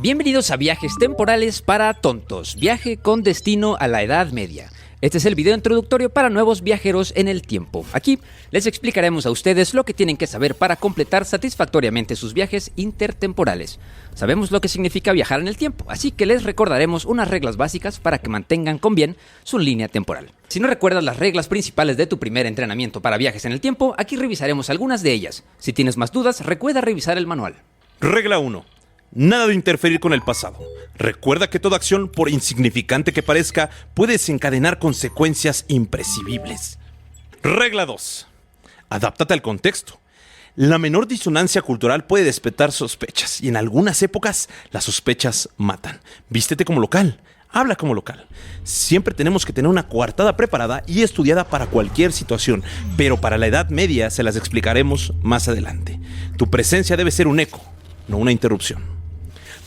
Bienvenidos a Viajes Temporales para Tontos, viaje con destino a la Edad Media. Este es el video introductorio para nuevos viajeros en el tiempo. Aquí les explicaremos a ustedes lo que tienen que saber para completar satisfactoriamente sus viajes intertemporales. Sabemos lo que significa viajar en el tiempo, así que les recordaremos unas reglas básicas para que mantengan con bien su línea temporal. Si no recuerdas las reglas principales de tu primer entrenamiento para viajes en el tiempo, aquí revisaremos algunas de ellas. Si tienes más dudas, recuerda revisar el manual. Regla 1. Nada de interferir con el pasado. Recuerda que toda acción, por insignificante que parezca, puede desencadenar consecuencias imprevisibles. Regla 2. Adáptate al contexto. La menor disonancia cultural puede despertar sospechas y en algunas épocas las sospechas matan. Vístete como local. Habla como local. Siempre tenemos que tener una coartada preparada y estudiada para cualquier situación, pero para la Edad Media se las explicaremos más adelante. Tu presencia debe ser un eco, no una interrupción.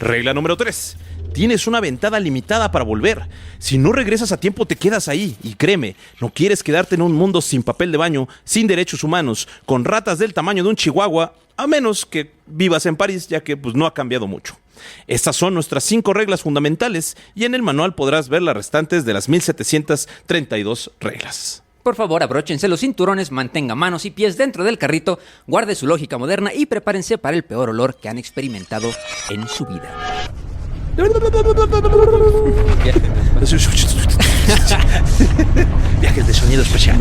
Regla número 3. Tienes una ventada limitada para volver. Si no regresas a tiempo, te quedas ahí. Y créeme, no quieres quedarte en un mundo sin papel de baño, sin derechos humanos, con ratas del tamaño de un chihuahua, a menos que vivas en París, ya que no ha cambiado mucho. Estas son nuestras 5 reglas fundamentales y en el manual podrás ver las restantes de las 1732 reglas. Por favor, abróchense los cinturones, mantenga manos y pies dentro del carrito, guarde su lógica moderna y prepárense para el peor olor que han experimentado en su vida. Viajes de sonido especial.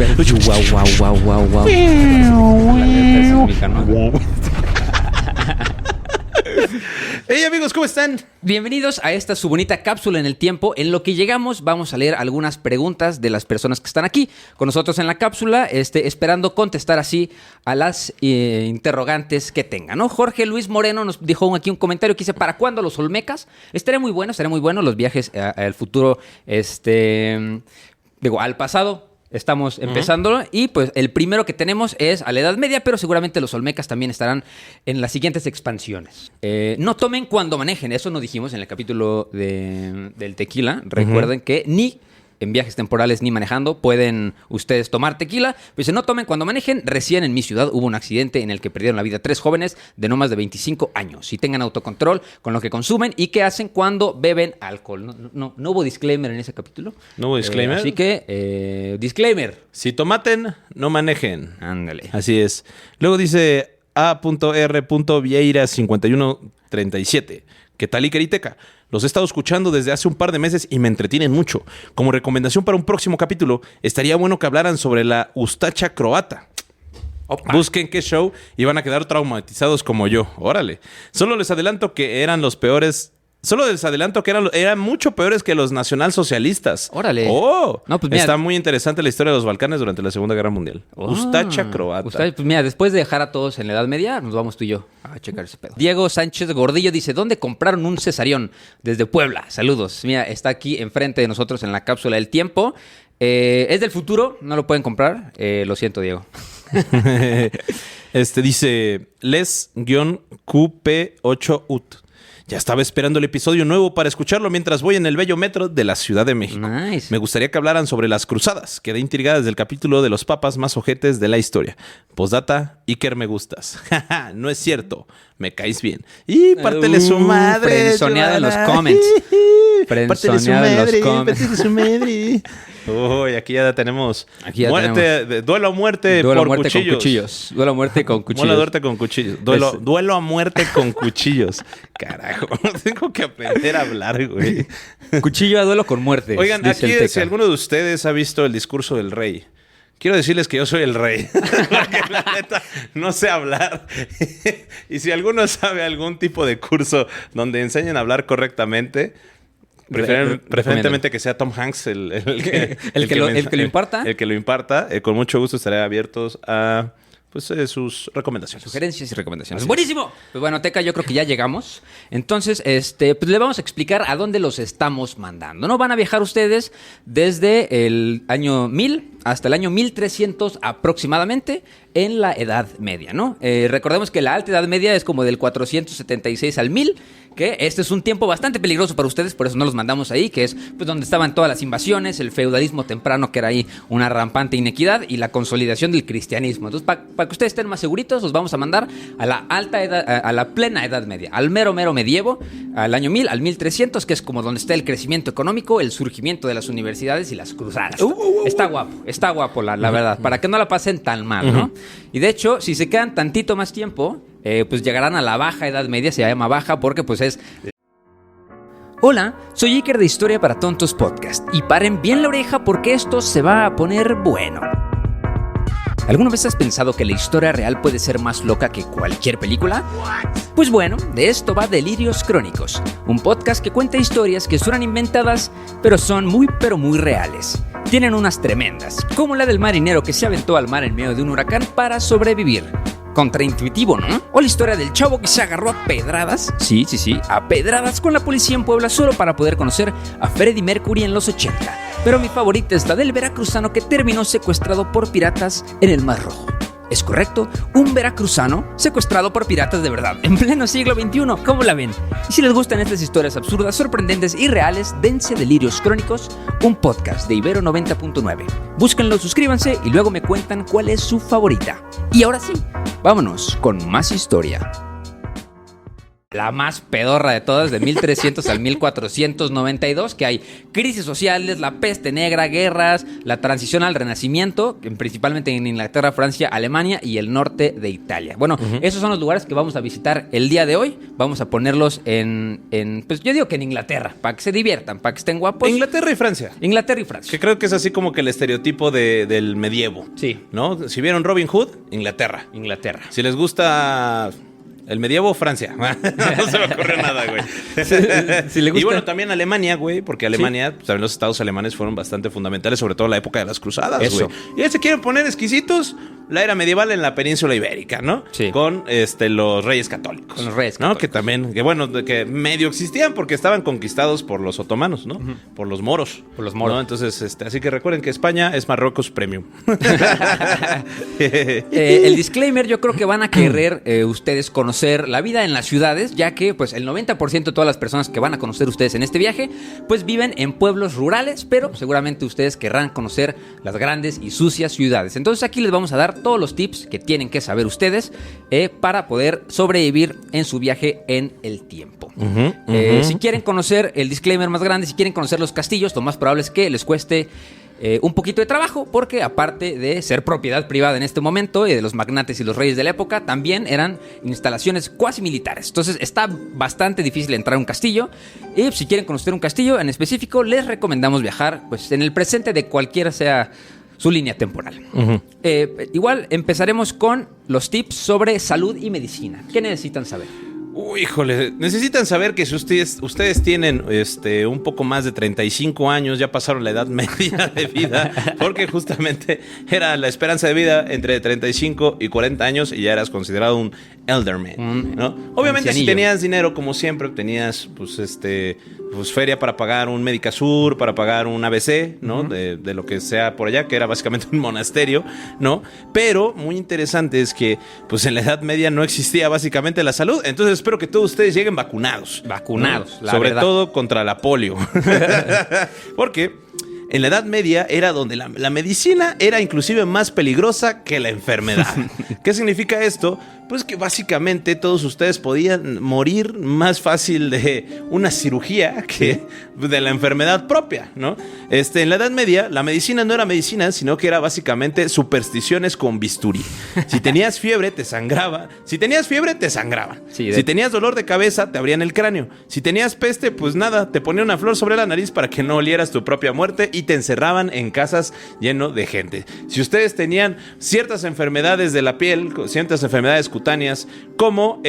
Wow. Hey amigos, ¿cómo están? Bienvenidos a esta su bonita cápsula en el tiempo. En lo que llegamos vamos a leer algunas preguntas de las personas que están aquí con nosotros en la cápsula, esperando contestar así a las interrogantes que tengan, ¿no? Jorge Luis Moreno nos dejó aquí un comentario que dice: ¿para cuándo los Olmecas? Estaría muy bueno los viajes al futuro, al pasado. Estamos empezándolo y pues el primero que tenemos es a la Edad Media, pero seguramente los Olmecas también estarán en las siguientes expansiones. No tomen cuando manejen, eso no dijimos en el capítulo del tequila. Recuerden que ni en viajes temporales ni manejando pueden ustedes tomar tequila. Pues no tomen cuando manejen. Recién en mi ciudad hubo un accidente en el que perdieron la vida 3 jóvenes de no más de 25 años. Si tengan autocontrol con lo que consumen y qué hacen cuando beben alcohol. No hubo disclaimer en ese capítulo. ¿No hubo disclaimer? Así que, disclaimer. Si tomaten, no manejen. Ándale. Así es. Luego dice A.R.Vieira5137. ¿Qué tal, Ikeriteca? Los he estado escuchando desde hace un par de meses y me entretienen mucho. Como recomendación para un próximo capítulo, estaría bueno que hablaran sobre la ustacha croata. Opa. Busquen qué show y van a quedar traumatizados como yo. Órale. Solo les adelanto que eran mucho peores que los nacionalsocialistas. Órale. ¡Oh! No, pues mira, está muy interesante la historia de los Balcanes durante la Segunda Guerra Mundial. Ustacha croata. Pues mira, después de dejar a todos en la Edad Media, nos vamos tú y yo a checar ese pedo. Diego Sánchez Gordillo dice: ¿dónde compraron un cesarión? Desde Puebla. Saludos. Mira, está aquí enfrente de nosotros en la cápsula del tiempo. Es del futuro, no lo pueden comprar. Lo siento, Diego. Dice Les-QP8UT. Ya estaba esperando el episodio nuevo para escucharlo mientras voy en el bello metro de la Ciudad de México. Nice. Me gustaría que hablaran sobre las cruzadas. Quedé intrigada desde el capítulo de los papas más ojetes de la historia. Postdata, Iker me gustas. No es cierto. Me caes bien. Y pártele su madre. Frenzoneado en los comments. Frenzoneado en los comments. Pártele su madre. Uy, aquí ya tenemos duelo a muerte por cuchillos. Duelo a muerte con cuchillos. Duelo a muerte con cuchillos. Carajo, tengo que aprender a hablar, güey. Cuchillo a duelo con muerte. Oigan, aquí si alguno de ustedes ha visto el discurso del rey, quiero decirles que yo soy el rey. Porque la neta no sé hablar. Y si alguno sabe algún tipo de curso donde enseñen a hablar correctamente, preferentemente que sea Tom Hanks el que lo imparta. El que lo imparta. Con mucho gusto estaré abiertos a sus recomendaciones. Sugerencias y recomendaciones. ¡Buenísimo! Pues bueno, Teca, yo creo que ya llegamos. Entonces, pues le vamos a explicar a dónde los estamos mandando, ¿no? Van a viajar ustedes desde el año 1000 hasta el año 1300 aproximadamente en la Edad Media, ¿no? Recordemos que la Alta Edad Media es como del 476 al 1000, que este es un tiempo bastante peligroso para ustedes, por eso no los mandamos ahí, que es pues donde estaban todas las invasiones, el feudalismo temprano, que era ahí una rampante inequidad, y la consolidación del cristianismo. Entonces, para que ustedes estén más seguritos, los vamos a mandar a la alta edad, a la plena Edad Media, al mero medievo, al año 1000, al 1300, que es como donde está el crecimiento económico, el surgimiento de las universidades y las cruzadas. Está guapo la verdad, para que no la pasen tan mal, ¿no? Y de hecho, si se quedan tantito más tiempo, pues llegarán a la Baja Edad Media, se llama baja porque pues es... Hola, soy Iker de Historia para Tontos Podcast y paren bien la oreja porque esto se va a poner bueno. ¿Alguna vez has pensado que la historia real puede ser más loca que cualquier película? Pues bueno, de esto va Delirios Crónicos, un podcast que cuenta historias que suenan inventadas, pero son muy reales. Tienen unas tremendas, como la del marinero que se aventó al mar en medio de un huracán para sobrevivir. Contraintuitivo, ¿no? O la historia del chavo que se agarró a pedradas, sí, a pedradas con la policía en Puebla solo para poder conocer a Freddie Mercury en los 80. Pero mi favorita es la del veracruzano que terminó secuestrado por piratas en el Mar Rojo. Es correcto, un veracruzano secuestrado por piratas de verdad, en pleno siglo XXI, ¿cómo la ven? Y si les gustan estas historias absurdas, sorprendentes y reales, dense Delirios Crónicos, un podcast de Ibero 90.9. Búsquenlo, suscríbanse y luego me cuentan cuál es su favorita. Y ahora sí, vámonos con más historia. La más pedorra de todas, de 1300 al 1492, que hay crisis sociales, la peste negra, guerras, la transición al renacimiento, principalmente en Inglaterra, Francia, Alemania y el norte de Italia. Bueno, esos son los lugares que vamos a visitar el día de hoy. Vamos a ponerlos pues yo digo que en Inglaterra, para que se diviertan, para que estén guapos. Inglaterra y Francia. Inglaterra y Francia. Que creo que es así como que el estereotipo del medievo. Sí. ¿No? Si vieron Robin Hood, Inglaterra. Si les gusta... el medievo, Francia. No se me ocurrió nada, güey. Si le gusta. Y bueno, también Alemania, güey, porque Alemania, pues, también los estados alemanes fueron bastante fundamentales, sobre todo en la época de las cruzadas, güey. Y ya se quieren poner exquisitos, la era medieval en la península ibérica, ¿no? Sí. Con los reyes católicos. Con los reyes ¿no? católicos. Que también, que medio existían porque estaban conquistados por los otomanos, ¿no? Por los moros. ¿No? Entonces, así que recuerden que España es Marruecos Premium. El disclaimer, yo creo que van a querer ustedes conocer la vida en las ciudades, ya que pues el 90% de todas las personas que van a conocer ustedes en este viaje, pues viven en pueblos rurales, pero seguramente ustedes querrán conocer las grandes y sucias ciudades. Entonces aquí les vamos a dar todos los tips que tienen que saber ustedes para poder sobrevivir en su viaje en el tiempo. Si quieren conocer el disclaimer más grande, si quieren conocer los castillos, lo más probable es que les cueste un poquito de trabajo, porque aparte de ser propiedad privada en este momento y de los magnates y los reyes de la época, también eran instalaciones cuasi militares. Entonces está bastante difícil entrar a un castillo, y si quieren conocer un castillo en específico, les recomendamos viajar pues en el presente de cualquiera sea su línea temporal. Igual empezaremos con los tips sobre salud y medicina. ¿Qué necesitan saber? Híjole, necesitan saber que si ustedes tienen un poco más de 35 años, ya pasaron la edad media de vida, porque justamente era la esperanza de vida entre 35 y 40 años y ya eras considerado un elderman, ¿no? Obviamente si tenías dinero, como siempre, tenías pues feria para pagar un Medicasur, para pagar un ABC, ¿no? De lo que sea por allá, que era básicamente un monasterio, ¿no? Pero muy interesante es que pues en la Edad Media no existía básicamente la salud, entonces espero que todos ustedes lleguen vacunados. ¿No? Sobre todo contra la polio. Porque en la Edad Media era donde la medicina era inclusive más peligrosa que la enfermedad. ¿Qué significa esto? Pues que básicamente todos ustedes podían morir más fácil de una cirugía que de la enfermedad propia, ¿no? En la Edad Media, la medicina no era medicina, sino que era básicamente supersticiones con bisturí. Si tenías fiebre, te sangraba. Si tenías fiebre, te sangraban. Si tenías dolor de cabeza, te abrían el cráneo. Si tenías peste, pues nada, te ponían una flor sobre la nariz para que no olieras tu propia muerte y te encerraban en casas lleno de gente. Si ustedes tenían ciertas enfermedades de la piel, ciertas enfermedades cutáneas, como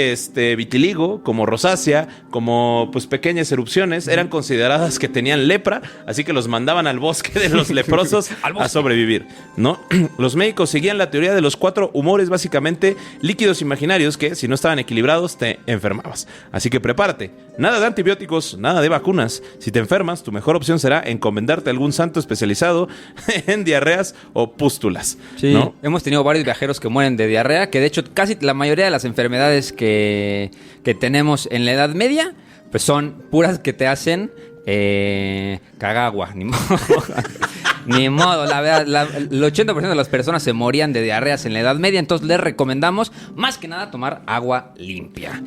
vitiligo, como rosácea, como pues pequeñas erupciones, eran consideradas que tenían lepra, así que los mandaban al bosque de los leprosos a sobrevivir, ¿no? Los médicos seguían la teoría de los 4 humores, básicamente líquidos imaginarios que si no estaban equilibrados te enfermabas. Así que prepárate, nada de antibióticos, nada de vacunas. Si te enfermas, tu mejor opción será encomendarte a algún santo especializado en diarreas o pústulas, ¿no? Hemos tenido varios viajeros que mueren de diarrea, que de hecho casi la mayoría de las enfermedades que tenemos en la Edad Media pues son puras que te hacen cagagua, ni modo. Ni modo, la verdad, el 80% de las personas se morían de diarreas en la Edad Media, entonces les recomendamos más que nada tomar agua limpia.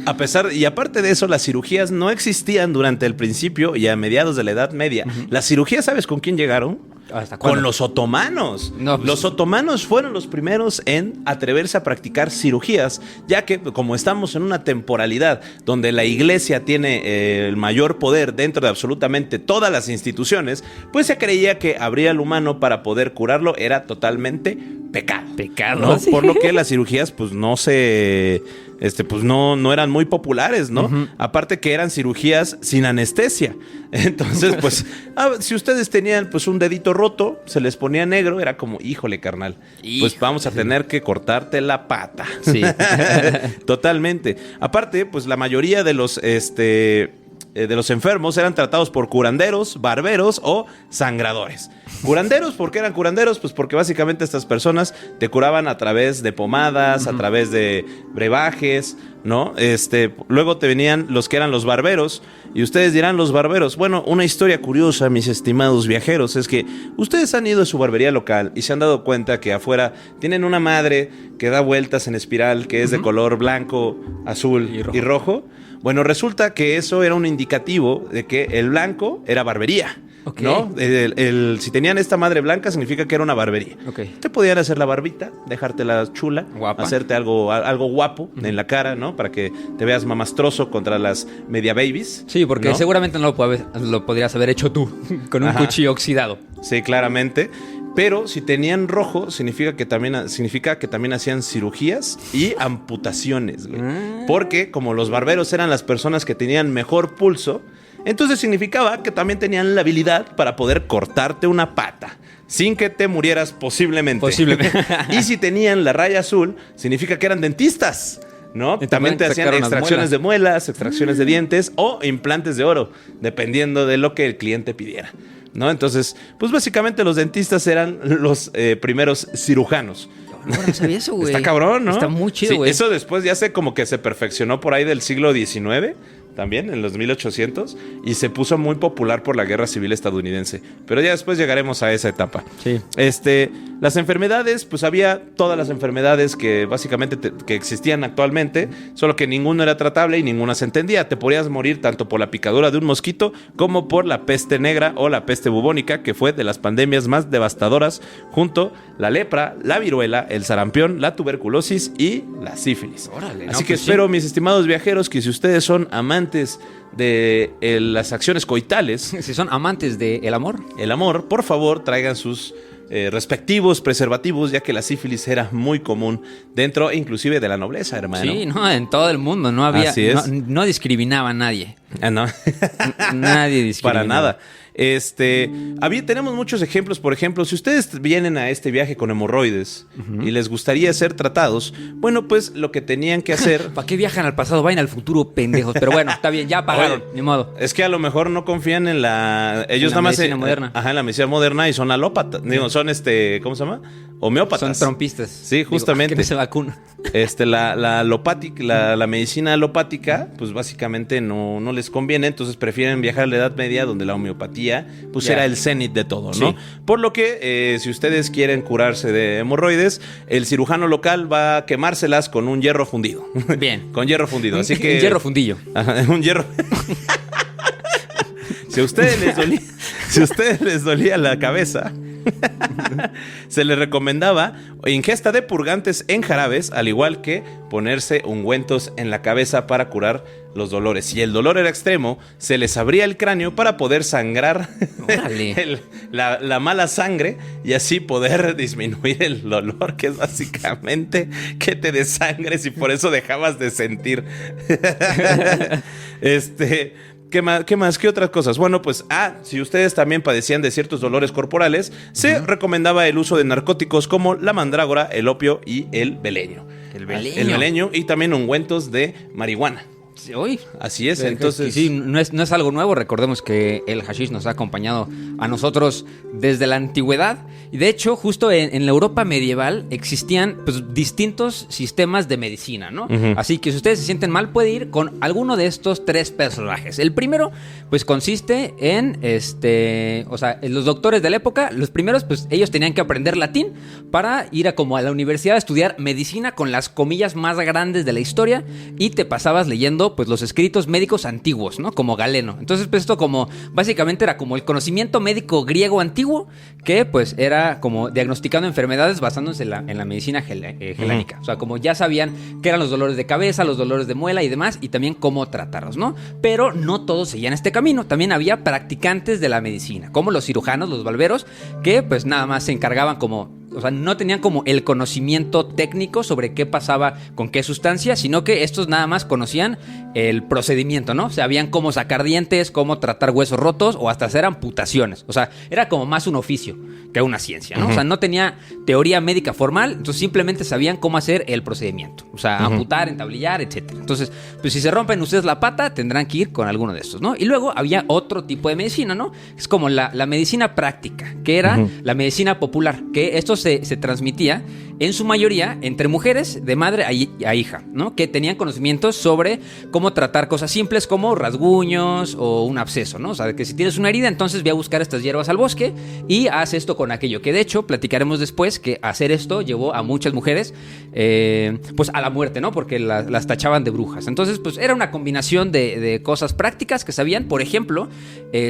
Y aparte de eso, las cirugías no existían durante el principio y a mediados de la Edad Media. Las cirugías, ¿sabes con quién llegaron? ¿Hasta cuándo? Con los otomanos. No, pues, los otomanos fueron los primeros en atreverse a practicar cirugías, ya que como estamos en una temporalidad donde la iglesia tiene el mayor poder dentro de absolutamente todas las instituciones, pues se creía que abrir al humano para poder curarlo era totalmente pecado. Pecado, ¿no? sí. Por lo que las cirugías pues no se... pues no eran muy populares, ¿no? Aparte que eran cirugías sin anestesia. Entonces, pues, si ustedes tenían pues un dedito roto, se les ponía negro, era como, híjole, carnal, pues vamos a tener que cortarte la pata. Sí. Totalmente. Aparte, pues la mayoría de los enfermos eran tratados por curanderos, barberos o sangradores. Curanderos, ¿por qué eran curanderos? Pues porque básicamente estas personas te curaban a través de pomadas, a través de brebajes, ¿no? Luego te venían los que eran los barberos. Y ustedes dirán, los barberos. Bueno, una historia curiosa, mis estimados viajeros, es que ustedes han ido a su barbería local y se han dado cuenta que afuera tienen una madre que da vueltas en espiral, que es de color blanco, azul y rojo. Bueno, resulta que eso era un indicativo de que el blanco era barbería. Okay. ¿No? Si tenían esta madre blanca significa que era una barbería. Okay. Te podían hacer la barbita, dejártela chula, guapa, hacerte algo guapo en la cara, ¿no? Para que te veas mamastroso contra las media babies. Sí, porque ¿no? Seguramente no lo podrías haber hecho tú con un cuchillo oxidado. Sí, claramente. Pero si tenían rojo, significa que también hacían cirugías y amputaciones, güey. Porque como los barberos eran las personas que tenían mejor pulso, entonces significaba que también tenían la habilidad para poder cortarte una pata sin que te murieras posiblemente. Y si tenían la raya azul, significa que eran dentistas, ¿no? También te hacían extracciones de muelas, extracciones de dientes o implantes de oro, dependiendo de lo que el cliente pidiera, ¿no? Entonces, pues básicamente los dentistas eran los primeros cirujanos. No sabía eso, güey. Está cabrón, ¿no? Está muy chido, güey. Eso después ya como que se perfeccionó por ahí del siglo XIX. También en los 1800 y se puso muy popular por la Guerra Civil estadounidense, pero ya después llegaremos a esa etapa. Sí. Las enfermedades, pues había todas las enfermedades que básicamente que existían actualmente, solo que ninguno era tratable y ninguna se entendía. Te podías morir tanto por la picadura de un mosquito como por la peste negra o la peste bubónica, que fue de las pandemias más devastadoras, junto la lepra, la viruela, el sarampión, la tuberculosis y la sífilis. Órale, así que espero, mis estimados viajeros, que si ustedes son amantes de las acciones coitales, si son amantes del amor, por favor traigan sus respectivos preservativos, ya que la sífilis era muy común dentro inclusive de la nobleza, hermano. Sí, no, en todo el mundo no había, así es. No discriminaba a nadie. No. Nadie discriminaba. Para nada. Tenemos muchos ejemplos. Por ejemplo, si ustedes vienen a este viaje con hemorroides y les gustaría ser tratados, bueno, pues lo que tenían que hacer... ¿Para qué viajan al pasado? Vayan al futuro, pendejos. Pero bueno, está bien, ya pagaron, ni modo. Es que a lo mejor no confían en la... Ellos en la nada más... medicina moderna. Ajá, en la medicina moderna y son alópatas. Digo, son ¿cómo se llama? Homeópatas. Son trompistas. Sí, justamente. Que no se vacuna. La medicina alopática, pues básicamente no les conviene, entonces prefieren viajar a la Edad Media, donde la homeopatía, pues era el cenit de todo, ¿no? Sí. Por lo que, si ustedes quieren curarse de hemorroides, el cirujano local va a quemárselas con un hierro fundido. Bien. Con hierro fundido, así que... Un hierro fundillo. Ajá, un hierro... Si a ustedes les dolía la cabeza, se les recomendaba ingesta de purgantes en jarabes, al igual que ponerse ungüentos en la cabeza para curar los dolores. Si el dolor era extremo, se les abría el cráneo para poder sangrar la mala sangre y así poder disminuir el dolor, que es básicamente que te desangres y por eso dejabas de sentir. ¿Qué más? ¿Qué otras cosas? Bueno, pues, si ustedes también padecían de ciertos dolores corporales, se recomendaba el uso de narcóticos como la mandrágora, el opio y el beleño. El beleño. El beleño y también ungüentos de marihuana. Sí, uy. Así es, entonces... Sí, no es algo nuevo. Recordemos que el hashish nos ha acompañado a nosotros desde la antigüedad. Y de hecho, justo en la Europa medieval existían pues, distintos sistemas de medicina, ¿no? Uh-huh. Así que si ustedes se sienten mal, puede ir con alguno de estos 3 personajes. El primero, pues consiste en, o sea, los doctores de la época, los primeros, pues ellos tenían que aprender latín para ir a la universidad a estudiar medicina con las comillas más grandes de la historia, y te pasabas leyendo pues los escritos médicos antiguos, ¿no? Como Galeno. Entonces pues esto como básicamente era como el conocimiento médico griego antiguo, que pues era como diagnosticando enfermedades basándose en la medicina helénica. O sea, como ya sabían qué eran los dolores de cabeza, los dolores de muela y demás, y también cómo tratarlos, ¿no? Pero no todos seguían este camino. También había practicantes de la medicina, como los cirujanos, los barberos, que pues nada más se encargaban o sea, no tenían como el conocimiento técnico sobre qué pasaba con qué sustancia, sino que estos nada más conocían el procedimiento, ¿no? Sabían cómo sacar dientes, cómo tratar huesos rotos o hasta hacer amputaciones. O sea, era como más un oficio que una ciencia, ¿no? Uh-huh. O sea, no tenía teoría médica formal, entonces simplemente sabían cómo hacer el procedimiento. O sea, amputar, entablillar, etc. Entonces, pues si se rompen ustedes la pata, tendrán que ir con alguno de estos, ¿no? Y luego había otro tipo de medicina, ¿no? Es como la medicina práctica, que era la medicina popular, que esto se transmitía en su mayoría entre mujeres de madre a hija, ¿no? Que tenían conocimientos sobre cómo tratar cosas simples como rasguños o un absceso, ¿no? O sea, que si tienes una herida, entonces ve a buscar estas hierbas al bosque y haz esto con aquello. Que de hecho, platicaremos después que hacer esto llevó a muchas mujeres pues a la muerte, ¿no? Porque las tachaban de brujas. Entonces, pues era una combinación de cosas prácticas que sabían. Por ejemplo,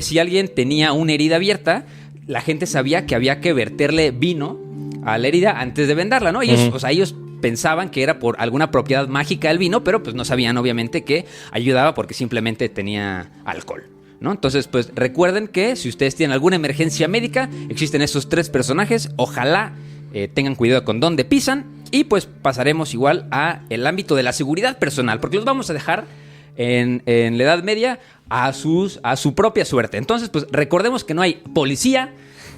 si alguien tenía una herida abierta, la gente sabía que había que verterle vino a la herida antes de vendarla, ¿no? Ellos, o sea, ellos pensaban que era por alguna propiedad mágica del vino, pero pues no sabían obviamente que ayudaba porque simplemente tenía alcohol, ¿no? Entonces, pues recuerden que si ustedes tienen alguna emergencia médica, existen estos 3 personajes. Ojalá tengan cuidado con dónde pisan. Y pues pasaremos igual a el ámbito de la seguridad personal, porque los vamos a dejar en la Edad Media a su propia suerte. Entonces, pues recordemos que no hay policía.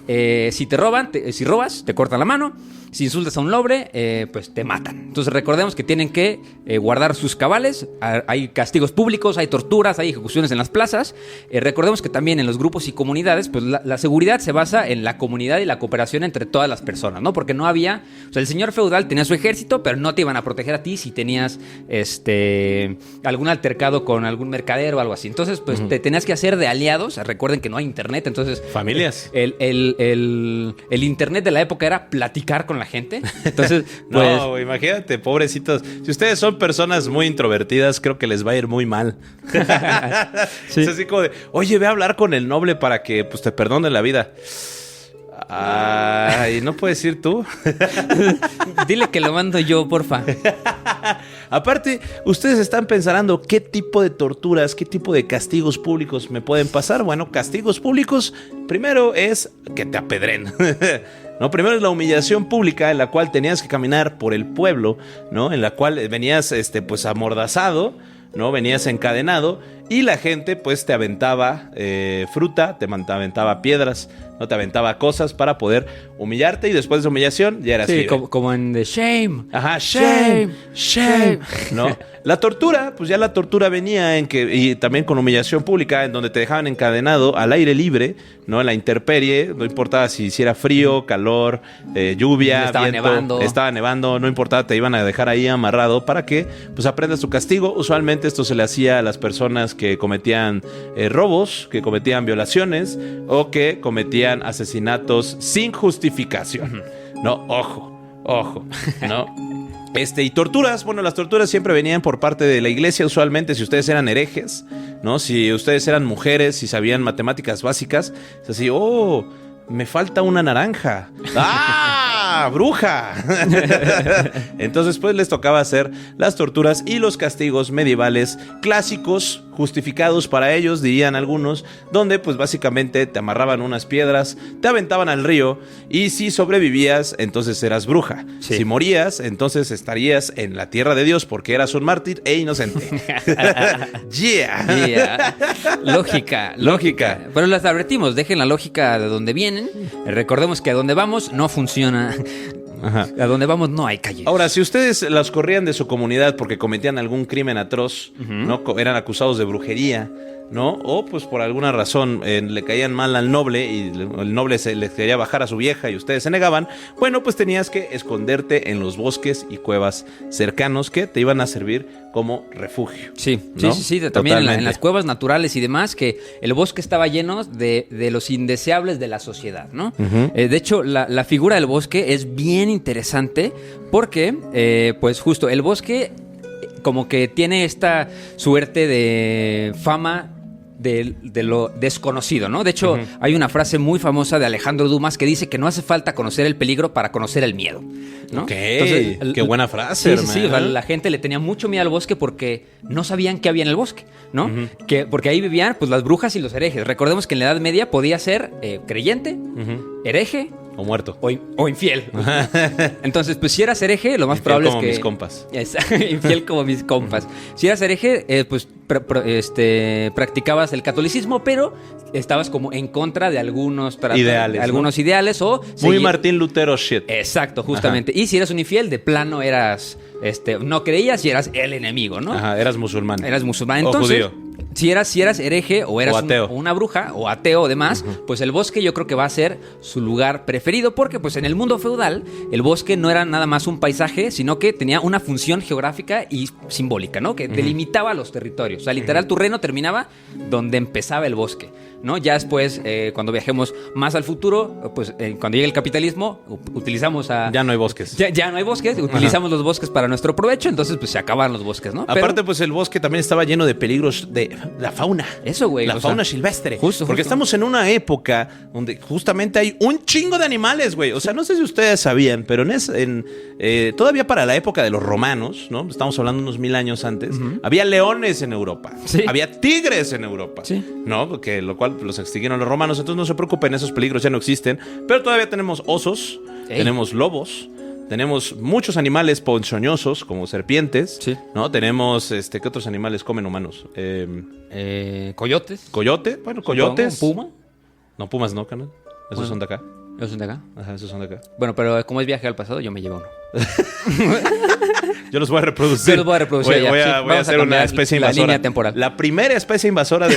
Si te roban, si robas, te cortan la mano. Si insultas a un noble, pues te matan. Entonces recordemos que tienen que guardar sus cabales. Hay castigos públicos, hay torturas, hay ejecuciones en las plazas. Recordemos que también en los grupos y comunidades, pues la seguridad se basa en la comunidad y la cooperación entre todas las personas, ¿no? Porque no había... O sea, el señor feudal tenía su ejército, pero no te iban a proteger a ti si tenías algún altercado con algún mercader o algo así. Entonces, pues te tenías que hacer de aliados. Recuerden que no hay internet, entonces... Familias. El internet de la época era platicar con la gente. Entonces, pues... No, imagínate, pobrecitos. Si ustedes son personas muy introvertidas, creo que les va a ir muy mal. Sí. Es así como de, oye, ve a hablar con el noble para que pues te perdone la vida. Ay, ¿no puedes ir tú? Dile que lo mando yo, porfa. Aparte, ustedes están pensando qué tipo de torturas, qué tipo de castigos públicos me pueden pasar. Bueno, castigos públicos, primero es que te apedren. No, primero es la humillación pública en la cual tenías que caminar por el pueblo, ¿no? En la cual venías pues amordazado, ¿no? Venías encadenado y la gente pues te aventaba fruta, te aventaba piedras, no te aventaba cosas para poder humillarte y después de esa humillación ya eras libre. Como en The Shame. Ajá, shame. ¿No? La tortura, pues ya la tortura venía y también con humillación pública, en donde te dejaban encadenado al aire libre, ¿no? En la intemperie, no importaba si hiciera frío, calor, lluvia, viento, estaba nevando, no importaba, te iban a dejar ahí amarrado para que pues aprendas tu castigo. Usualmente esto se le hacía a las personas que cometían robos, que cometían violaciones o que cometían asesinatos sin justificación. No, ojo, ¿no? Y torturas, bueno, las torturas siempre venían por parte de la iglesia, usualmente si ustedes eran herejes, ¿no? Si ustedes eran mujeres, si sabían matemáticas básicas, es así, me falta una naranja. ¡Ah! ¡Bruja! Entonces, pues les tocaba hacer las torturas y los castigos medievales clásicos, justificados para ellos, dirían algunos, donde pues básicamente te amarraban unas piedras, te aventaban al río y si sobrevivías, entonces eras bruja. Sí. Si morías, entonces estarías en la tierra de Dios porque eras un mártir e inocente. Yeah. Lógica. Pero les advertimos, dejen la lógica de donde vienen. Recordemos que a donde vamos no funciona. Ajá. A donde vamos no hay calles. Ahora, si ustedes las corrían de su comunidad porque cometían algún crimen atroz, ¿no? Eran acusados de brujería, ¿no? O pues por alguna razón le caían mal al noble y el noble les quería bajar a su vieja y ustedes se negaban, bueno, pues tenías que esconderte en los bosques y cuevas cercanos que te iban a servir como refugio. Sí, ¿no? sí, también en Totalmente. las cuevas naturales y demás, que el bosque estaba lleno de los indeseables de la sociedad, ¿no? De hecho, la figura del bosque es bien interesante porque, pues justo, el bosque como que tiene esta suerte de fama de lo desconocido, ¿no? De hecho, hay una frase muy famosa de Alejandro Dumas que dice que no hace falta conocer el peligro para conocer el miedo, ¿no? Ok, Entonces, qué buena frase, sí, hermano. la gente le tenía mucho miedo al bosque porque no sabían qué había en el bosque, ¿no? Porque ahí vivían pues las brujas y los herejes. Recordemos que en la Edad Media podía ser creyente, hereje O muerto. o infiel. Entonces, pues si eras hereje, lo más Infiel probable como es que... mis compas. Infiel como mis compas. Si eras hereje, pues practicabas el catolicismo, pero estabas como en contra de algunos Ideales, ¿no? algunos ideales o... Muy Martín Lutero shit. Exacto, justamente. Y si eras un infiel, de plano eras... no creías y eras el enemigo, ¿no? Ajá, eras musulmán. Eras musulmán. O Entonces, judío. si eras hereje o eras O ateo. una bruja o ateo o demás, pues el bosque yo creo que va a ser su lugar preferido porque pues en el mundo feudal el bosque no era nada más un paisaje, sino que tenía una función geográfica y simbólica, ¿no? Que delimitaba los territorios. O sea, literal, tu reino terminaba donde empezaba el bosque, ¿no? Ya después, cuando viajemos más al futuro, pues cuando llegue el capitalismo, utilizamos a... Ya no hay bosques. Ya no hay bosques, utilizamos los bosques para nuestro provecho, entonces pues se acaban los bosques, ¿no? Aparte, pues el bosque también estaba lleno de peligros de la fauna. Eso, güey. La o sea, fauna silvestre. Justo. Porque estamos en una época donde justamente hay un chingo de animales, güey. O sea, no sé si ustedes sabían, pero todavía para la época de los romanos, ¿no? Estamos hablando unos 1000 años antes, había leones en Europa. Sí. Había tigres en Europa. Sí. ¿No? Porque lo cual los extinguieron los romanos. Entonces no se preocupen, esos peligros ya no existen. Pero todavía tenemos osos, Ey. tenemos lobos. Tenemos muchos animales ponzoñosos, como serpientes, Sí. ¿no? Tenemos, ¿qué otros animales comen humanos? Coyotes. Coyote, bueno, coyotes. Puma. No, pumas no, canal. Esos Bueno. son de acá. ¿Esos son de acá? Ajá, esos son de acá. Bueno, pero como es viaje al pasado, yo me llevo uno. Yo los voy a reproducir. Yo los voy a reproducir ya, Voy sí. a Vamos a hacer una cambiar especie la invasora. línea temporal. La primera especie invasora de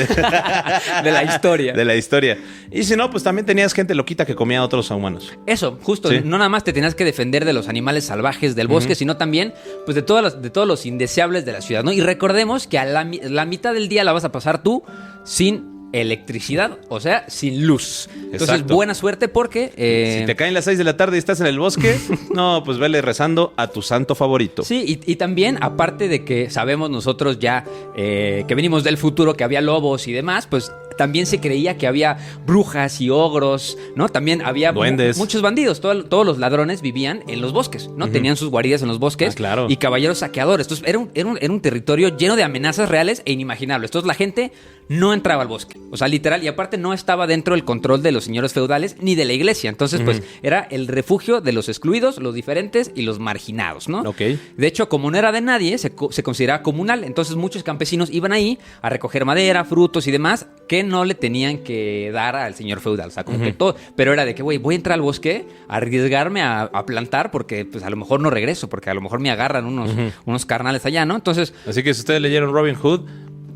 De la historia. De la historia. Y si no, pues también tenías gente loquita que comía a otros humanos. Eso, justo. Sí. No nada más te tenías que defender de los animales salvajes del bosque, sino también pues de todos los indeseables de la ciudad, ¿no? Y recordemos que a la mitad del día la vas a pasar tú sin electricidad, o sea, sin luz. Entonces, Exacto. buena suerte porque... Si te caen las 6 de la tarde y estás en el bosque, no, pues vele rezando a tu santo favorito. Sí, y también, aparte de que sabemos nosotros ya que venimos del futuro, que había lobos y demás, pues también se creía que había brujas y ogros, ¿no? También había Duendes. Muchos bandidos. Todos los ladrones vivían en los bosques, ¿no? Tenían sus guaridas en los bosques. Ah, claro. Y caballeros saqueadores. Entonces, era un territorio lleno de amenazas reales e inimaginables. Entonces, la gente no entraba al bosque. O sea, literal. Y aparte, no estaba dentro del control de los señores feudales ni de la iglesia. Entonces, pues, era el refugio de los excluidos, los diferentes y los marginados, ¿no? Ok. De hecho, como no era de nadie, se consideraba comunal. Entonces, muchos campesinos iban ahí a recoger madera, frutos y demás que no le tenían que dar al señor feudal. O sea, como que todo. Pero era de que, güey, voy a entrar al bosque, a arriesgarme a plantar porque, pues, a lo mejor no regreso, porque a lo mejor me agarran unos carnales allá, ¿no? Entonces, Así que si ustedes leyeron Robin Hood,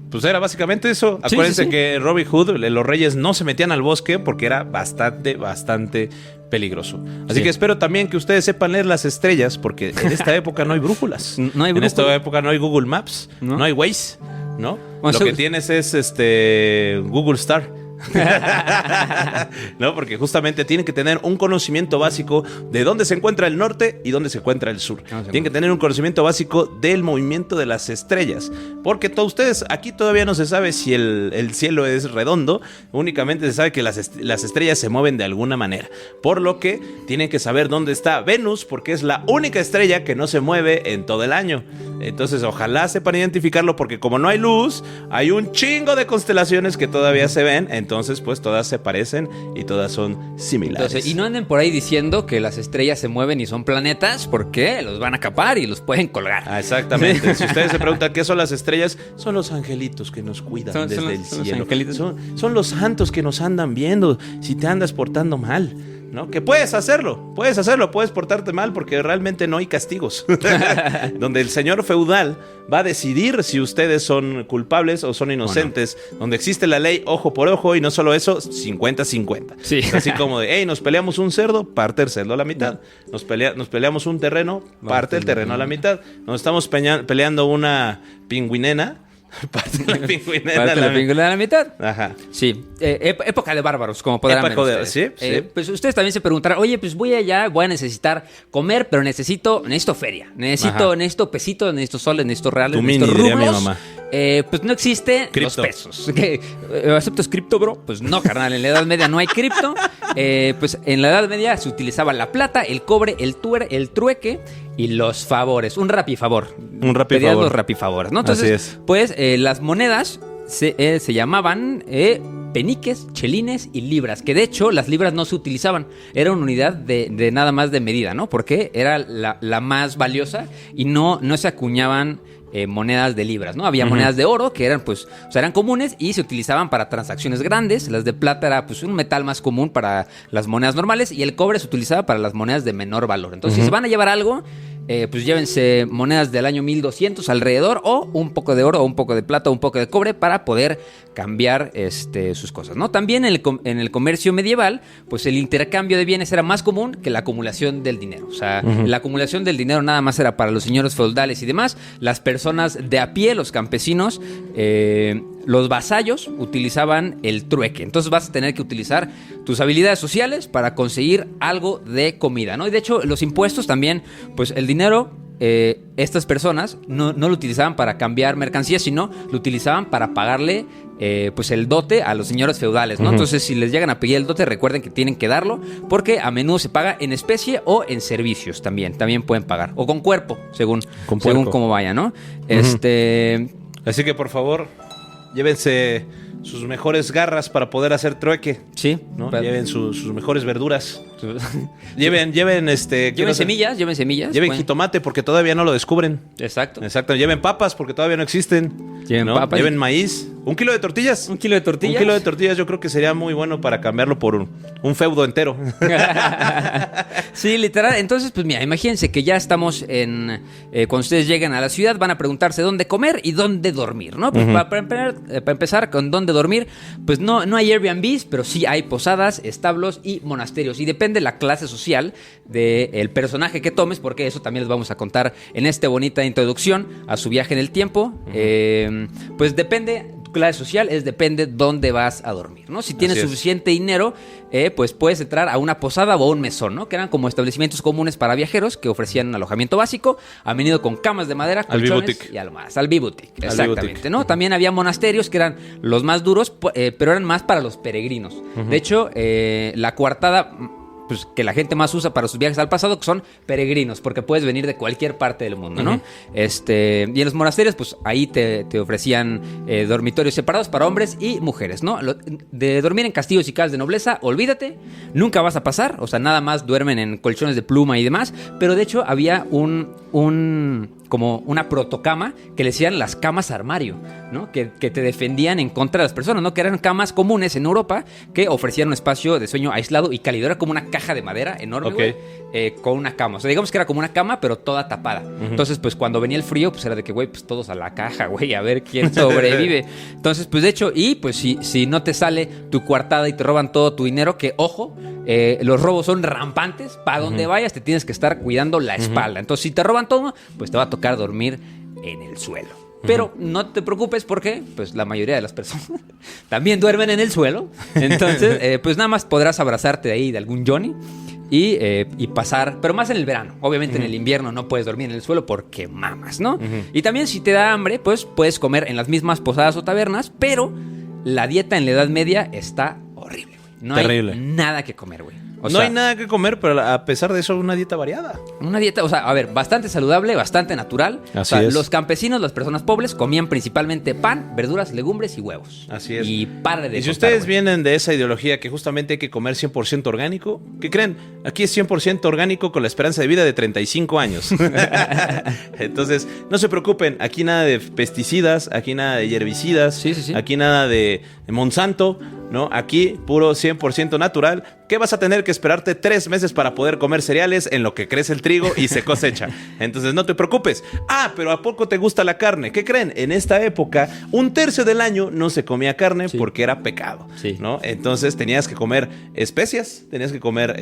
pues era básicamente eso. Sí, Acuérdense sí, sí. que Robin Hood, los reyes no se metían al bosque porque era bastante peligroso. Así Sí. que espero también que ustedes sepan leer las estrellas, porque en esta época no hay brújulas. No hay En brújula. esta época no hay Google Maps, ¿No? no hay Waze, ¿no? Bueno, Lo que tienes es Google Star. No, porque justamente tienen que tener un conocimiento básico de dónde se encuentra el norte y dónde se encuentra el sur. Tienen que tener un conocimiento básico del movimiento de las estrellas, porque todos ustedes aquí todavía no se sabe si el cielo es redondo, únicamente se sabe que las estrellas se mueven de alguna manera, por lo que tienen que saber dónde está Venus, porque es la única estrella que no se mueve en todo el año. Entonces ojalá sepan identificarlo, porque como no hay luz, hay un chingo de constelaciones que todavía se ven. Entonces, pues todas se parecen y todas son similares. entonces, y no anden por ahí diciendo que las estrellas se mueven y son planetas, porque los van a capar y los pueden colgar. Ah, exactamente. Si ustedes se preguntan qué son las estrellas, son los angelitos que nos cuidan desde el son los cielo. angelitos. Son los santos que nos andan viendo si te andas portando mal. ¿no? Que puedes hacerlo, puedes portarte mal porque realmente no hay castigos. Donde el señor feudal va a decidir si ustedes son culpables o son inocentes. Donde existe la ley ojo por ojo y no solo eso, 50-50. Sí. Así como de, hey, nos peleamos un cerdo, parte el cerdo a la mitad. Nos peleamos un terreno, parte el terreno a la mitad. Nos estamos peleando una pingüinena, parte la pingüinena a la mitad. Ajá. Sí, época de bárbaros, como podrán ver ustedes. Sí. Pues ustedes también se preguntarán, oye, pues voy a necesitar comer, pero necesito feria, necesito pesitos, necesito soles, necesito reales, Tu necesito mini, diría mi rublos. mamá. Pues no existe los Cripto. pesos. ¿Aceptas cripto, bro? Pues no, carnal, en la Edad Media no hay cripto. Pues en la Edad Media se utilizaba la plata, el cobre, el trueque y los favores. Un rapifavor. Pedías los rapifavores, ¿no? Entonces, Así es. pues las monedas se llamaban peniques, chelines y libras, que de hecho las libras no se utilizaban, era una unidad de nada más de medida, ¿no? Porque era la más valiosa y no se acuñaban monedas de libras, ¿no? Había monedas de oro que eran, pues, o sea, eran comunes y se utilizaban para transacciones grandes. Las de plata era, pues, un metal más común para las monedas normales y el cobre se utilizaba para las monedas de menor valor. Entonces, si se van a llevar algo, pues llévense monedas del año 1200 alrededor o un poco de oro o un poco de plata o un poco de cobre para poder cambiar sus cosas, ¿no? También en el comercio medieval, pues el intercambio de bienes era más común que la acumulación del dinero. O sea, la acumulación del dinero nada más era para los señores feudales y demás. Las personas de a pie, los campesinos, los vasallos utilizaban el trueque. Entonces vas a tener que utilizar tus habilidades sociales para conseguir algo de comida, ¿no? Y de hecho, los impuestos también, pues el dinero, estas personas no lo utilizaban para cambiar mercancías, sino lo utilizaban para pagarle pues el dote a los señores feudales, ¿no? Entonces, si les llegan a pedir el dote, recuerden que tienen que darlo, porque a menudo se paga en especie o en servicios también pueden pagar, o con cuerpo, según cómo vaya, ¿no? Así que, por favor, llévense sus mejores garras para poder hacer trueque. Sí. ¿No? Lleven sus mejores verduras. Lleven semillas. Lleven Pueden. jitomate porque todavía no lo descubren. Exacto. Lleven papas porque todavía no existen. Lleven maíz. ¿1 kilo de tortillas? ¿1 kilo de tortillas? 1 kilo de tortillas yo creo que sería muy bueno para cambiarlo por un feudo entero. Sí, literal. Entonces, pues mira, imagínense que ya estamos cuando ustedes lleguen a la ciudad, van a preguntarse dónde comer y dónde dormir, ¿no? Pues para empezar con dónde dormir, pues no hay Airbnbs, pero sí hay posadas, establos y monasterios. Y depende la clase social del personaje que tomes, porque eso también les vamos a contar en esta bonita introducción a su viaje en el tiempo. Pues depende, tu clase social depende dónde vas a dormir, ¿no? Si tienes suficiente dinero, pues puedes entrar a una posada o a un mesón, ¿no? Que eran como establecimientos comunes para viajeros que ofrecían un alojamiento básico, a menudo con camas de madera, colchones y algo más. Al B-Boutique, exactamente, ¿no? También había monasterios que eran los más duros, pero eran más para los peregrinos. De hecho, la coartada, pues, que la gente más usa para sus viajes al pasado, que son peregrinos, porque puedes venir de cualquier parte del mundo, ¿no? Y en los monasterios, pues ahí te ofrecían dormitorios separados para hombres y mujeres, ¿no? De dormir en castillos y casas de nobleza, olvídate, nunca vas a pasar, o sea, nada más duermen en colchones de pluma y demás, pero de hecho había como una protocama que le decían las camas armario, ¿no? Que te defendían en contra de las personas, ¿no? Que eran camas comunes en Europa que ofrecían un espacio de sueño aislado y cálido. Era como una caja de madera enorme, güey, con una cama. O sea, digamos que era como una cama, pero toda tapada. Entonces, pues cuando venía el frío, pues era de que, güey, pues todos a la caja, güey, a ver quién sobrevive. Entonces, pues de hecho, y pues si no te sale tu coartada y te roban todo tu dinero, que ojo, los robos son rampantes. Para donde vayas te tienes que estar cuidando la espalda. Entonces, si te roban todo, pues te va a tocar dormir en el suelo. Pero no te preocupes porque pues la mayoría de las personas también duermen en el suelo. Entonces, pues nada más podrás abrazarte de ahí de algún Johnny y pasar, pero más en el verano. Obviamente en el invierno no puedes dormir en el suelo porque mamas, ¿no? Y también si te da hambre, pues puedes comer en las mismas posadas o tabernas, pero la dieta en la Edad Media está horrible. No Terrible. hay nada que comer, güey. No hay nada que comer, pero a pesar de eso, una dieta variada. Una dieta, o sea, a ver, bastante saludable, bastante natural. Así es. Los campesinos, las personas pobres, comían principalmente pan, verduras, legumbres y huevos. Así es. Y para de Y si contar, ustedes güey. vienen de esa ideología que justamente hay que comer 100% orgánico, ¿qué creen? Aquí es 100% orgánico con la esperanza de vida de 35 años. Entonces, no se preocupen. Aquí nada de pesticidas, aquí nada de herbicidas, Sí. aquí nada de Monsanto. ¿no? Aquí, puro 100% natural, que vas a tener que esperarte 3 meses para poder comer cereales en lo que crece el trigo y se cosecha. Entonces no te preocupes. Pero ¿a poco te gusta la carne? ¿Qué creen? En esta época, 1/3 del año no se comía carne porque era pecado, ¿no? Entonces tenías que comer especias, tenías que comer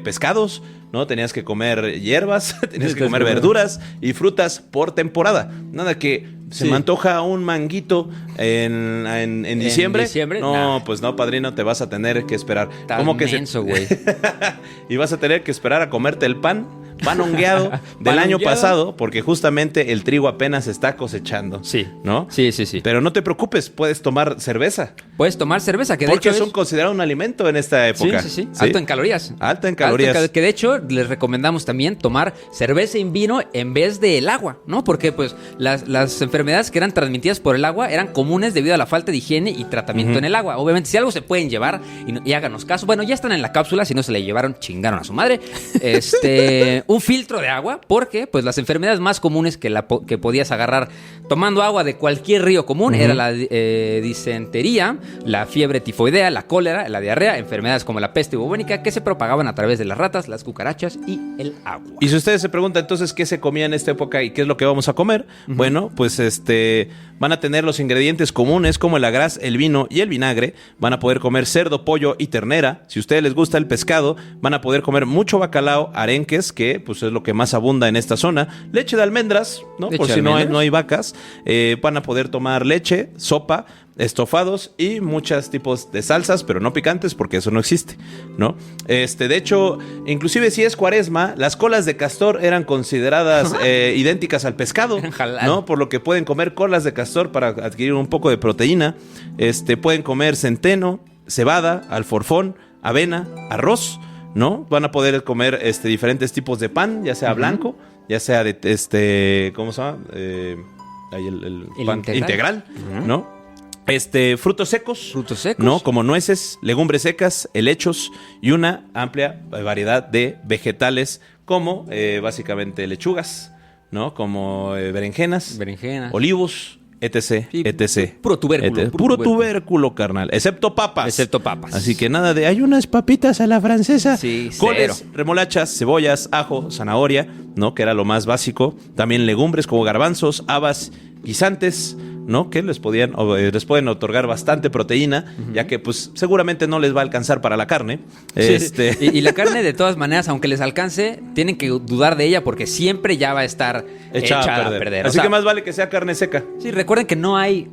pescados, ¿no? Tenías que comer hierbas, tenías que comer verduras y frutas por temporada. Nada que se me antoja un manguito en diciembre. No, pues no, padrino, te vas a tener que esperar. ¿Cómo que menso, güey? Y vas a tener que esperar a comerte el pan hongueado del año pasado, porque justamente el trigo apenas se está cosechando. Sí. ¿No? Sí. Pero no te preocupes, puedes tomar cerveza. Puedes tomar cerveza, que de porque hecho son considerados un alimento en esta época. Sí. Alto en calorías. Alto en calorías. Que de hecho les recomendamos también tomar cerveza y vino en vez del agua, ¿no? Porque pues las enfermedades que eran transmitidas por el agua eran comunes debido a la falta de higiene y tratamiento en el agua. Obviamente, si algo se pueden llevar, y háganos caso. Bueno, ya están en la cápsula, si no se le llevaron, chingaron a su madre. Un filtro de agua, porque pues las enfermedades más comunes que podías agarrar tomando agua de cualquier río común era la disentería, la fiebre tifoidea, la cólera, la diarrea, enfermedades como la peste bubónica que se propagaban a través de las ratas, las cucarachas y el agua. Y si ustedes se preguntan entonces qué se comía en esta época y qué es lo que vamos a comer, bueno, pues van a tener los ingredientes comunes como el agraz, el vino y el vinagre. Van a poder comer cerdo, pollo y ternera. Si a ustedes les gusta el pescado, van a poder comer mucho bacalao, arenques, que pues es lo que más abunda en esta zona. Leche de almendras, ¿no? Por si no hay vacas. Van a poder tomar leche, sopa, estofados y muchos tipos de salsas, pero no picantes porque eso no existe, ¿no? De hecho, inclusive si es cuaresma, las colas de castor eran consideradas idénticas al pescado, ¿no? Por lo que pueden comer colas de castor para adquirir un poco de proteína. Pueden comer centeno, cebada, alforfón, avena, arroz, ¿no? Van a poder comer diferentes tipos de pan, ya sea blanco, ya sea de ¿cómo se llama? El pan integral, ¿no? Frutos secos, ¿no? Como nueces, legumbres secas, helechos y una amplia variedad de vegetales como básicamente lechugas, ¿no? Como berenjenas, olivos, etc, etc. Puro tubérculo. Puro tubérculo, carnal. Excepto papas. Así que nada de, hay unas papitas a la francesa. Sí, coles, remolachas, cebollas, ajo, zanahoria, ¿no? Que era lo más básico. También legumbres como garbanzos, habas, guisantes, ¿no? Que les pueden otorgar bastante proteína, ya que pues seguramente no les va a alcanzar para la carne. Y la carne, de todas maneras, aunque les alcance, tienen que dudar de ella porque siempre ya va a estar echada a perder. Así que más vale que sea carne seca. Sí, recuerden que no hay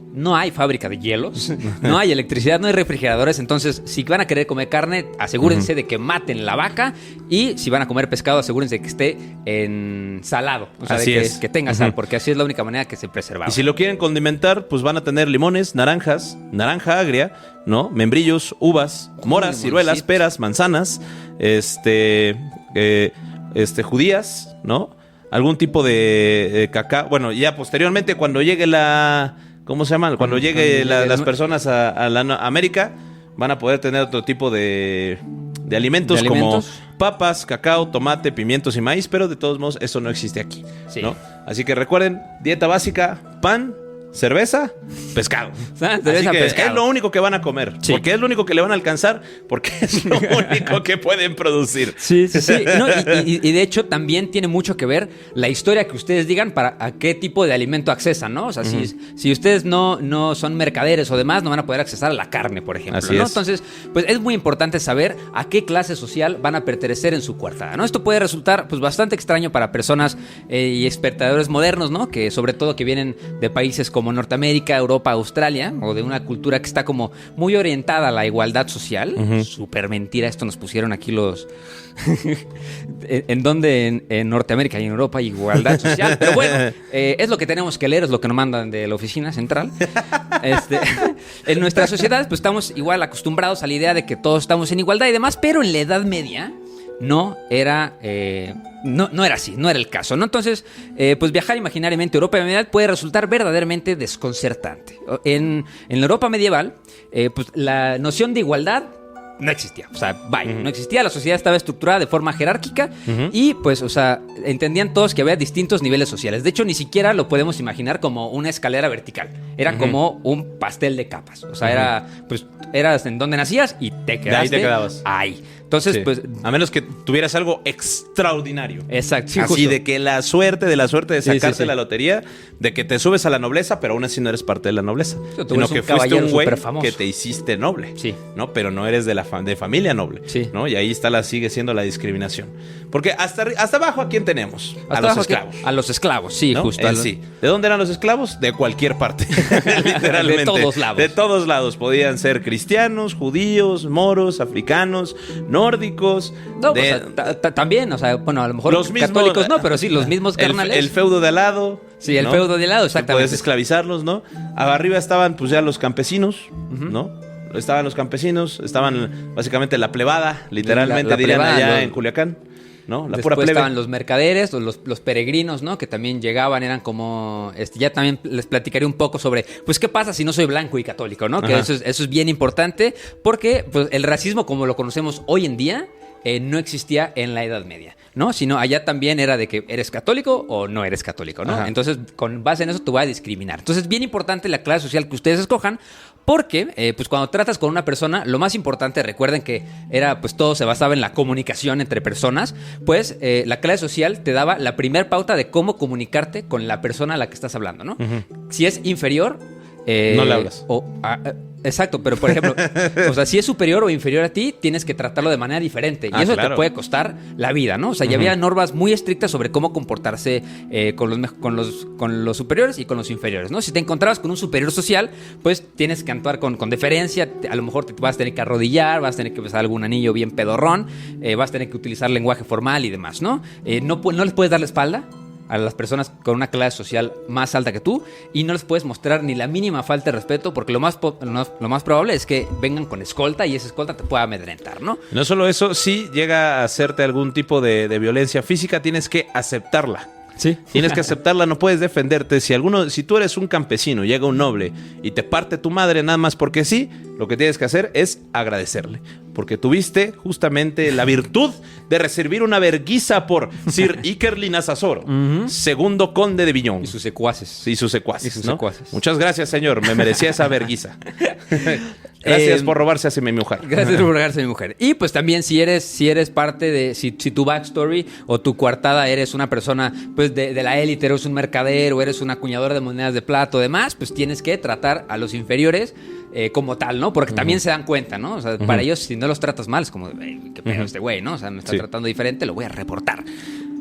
fábrica de hielos, no hay electricidad, no hay refrigeradores. Entonces, si van a querer comer carne, asegúrense de que maten la vaca. Y si van a comer pescado, asegúrense de que esté en salado. O sea, que tenga sal, porque así es la única manera que se preserva. Y si lo quieren condimentar, pues van a tener limones, naranjas, naranja agria, ¿no? Membrillos, uvas, moras, ciruelas, peras, manzanas, judías, ¿no? Algún tipo de cacao. Bueno, ya posteriormente cuando llegue ¿cómo se llama? Cuando llegue las personas a América, van a poder tener otro tipo de alimentos como papas, cacao, tomate, pimientos y maíz, pero de todos modos eso no existe aquí, ¿no? Así que recuerden, dieta básica, pan, cerveza, pescado. Así que es lo único que van a comer. Porque es lo único que le van a alcanzar, porque es lo único que pueden producir. Sí. No, y de hecho también tiene mucho que ver la historia que ustedes digan para a qué tipo de alimento accesan, ¿no? O sea, si ustedes no son mercaderes o demás, no van a poder accesar a la carne, por ejemplo, ¿no? Entonces, pues es muy importante saber a qué clase social van a pertenecer en su coartada, ¿no? Esto puede resultar pues bastante extraño para personas y espectadores modernos, ¿no? Que sobre todo que vienen de países como Norteamérica, Europa, Australia, o de una cultura que está como muy orientada a la igualdad social. Súper mentira, esto nos pusieron aquí los... ¿En dónde? En Norteamérica y en Europa, igualdad social. Pero bueno, es lo que tenemos que leer, es lo que nos mandan de la oficina central. En nuestras sociedades, pues estamos igual acostumbrados a la idea de que todos estamos en igualdad y demás, pero en la Edad Media no era así, no era el caso, ¿no? Entonces, pues viajar imaginariamente a Europa medieval puede resultar verdaderamente desconcertante. En la Europa medieval, pues la noción de igualdad no existía. O sea, vaya, no existía. La sociedad estaba estructurada de forma jerárquica y, pues, o sea, entendían todos que había distintos niveles sociales. De hecho, ni siquiera lo podemos imaginar como una escalera vertical. Era como un pastel de capas. O sea, era, pues, eras en donde nacías y te quedaste. De ahí te quedabas. Ahí. Entonces, Sí. pues... A menos que tuvieras algo extraordinario. Exacto. Sí, Así justo. de que la suerte de sacarte sí. la lotería, de que te subes a la nobleza, pero aún así no eres parte de la nobleza. Tú Sino eres un que fuiste caballero un güey superfamoso. que te hiciste noble. Sí. ¿No? Pero no eres de de familia noble. Sí. ¿No? Y ahí sigue siendo la discriminación. Porque hasta abajo, ¿a quién tenemos? Hasta A los abajo esclavos. A los esclavos, sí, ¿No? justo. Sí. ¿De dónde eran los esclavos? De cualquier parte. Literalmente. De todos lados. De todos lados. Podían ser cristianos, judíos, moros, africanos, nórdicos. No, o sea, también, o sea, bueno, a lo mejor Los mismos- católicos no, pero sí, los mismos el carnales. feudo de al lado. Sí, el feudo de al lado, exactamente. Puedes esclavizarlos, ¿no? Arriba estaban pues ya los campesinos, ¿no? Estaban los campesinos, estaban básicamente la plebada, literalmente La dirían plebada, allá ¿no? en Culiacán, ¿no? La Después pura plebe. estaban los mercaderes, los peregrinos, ¿no? Que también llegaban, eran como... ya también les platicaré un poco sobre, pues, ¿qué pasa si no soy blanco y católico, no? Que Ajá. eso es bien importante, porque pues, el racismo, como lo conocemos hoy en día, no existía en la Edad Media, ¿no? Sino allá también era de que eres católico o no eres católico, ¿no? Ajá. Entonces, con base en eso, tú vas a discriminar. Entonces, es bien importante la clase social que ustedes escojan, porque, pues, cuando tratas con una persona, lo más importante, recuerden que pues, todo se basaba en la comunicación entre personas, pues, la clase social te daba la primer pauta de cómo comunicarte con la persona a la que estás hablando, ¿no? Si es inferior... no le hablas. Exacto, pero por ejemplo, o sea, si es superior o inferior a ti, tienes que tratarlo de manera diferente. Y eso claro. te puede costar la vida, ¿no? O sea, ya había normas muy estrictas sobre cómo comportarse con los superiores y con los inferiores, ¿no? Si te encontrabas con un superior social, pues tienes que actuar con deferencia. A lo mejor te vas a tener que arrodillar, vas a tener que besar algún anillo bien pedorrón, vas a tener que utilizar lenguaje formal y demás, ¿no? No les puedes dar la espalda a las personas con una clase social más alta que tú y no les puedes mostrar ni la mínima falta de respeto porque lo más probable es que vengan con escolta y esa escolta te pueda amedrentar, ¿no? No solo eso, si llega a hacerte algún tipo de violencia física, tienes que aceptarla. Sí. Tienes que aceptarla, no puedes defenderte. Si tú eres un campesino, llega un noble y te parte tu madre nada más porque sí, lo que tienes que hacer es agradecerle. Porque tuviste justamente la virtud de recibir una verguiza por Sir Iker Linazazor, segundo conde de Viñón. Y sus secuaces. Y sus secuaces, Y sus ¿no? secuaces. Muchas gracias, señor. Me merecía esa verguiza. Gracias por robarse a mi mujer. Gracias por rogarse a mi mujer. Y pues también si eres parte de, si tu backstory o tu coartada eres una persona pues de la élite, eres un mercader o eres un acuñador de monedas de plata o demás, pues tienes que tratar a los inferiores como tal, ¿no? Porque también se dan cuenta, ¿no? O sea, para ellos si no los tratas mal es como, qué pedo este güey, ¿no? O sea, me está tratando diferente, lo voy a reportar.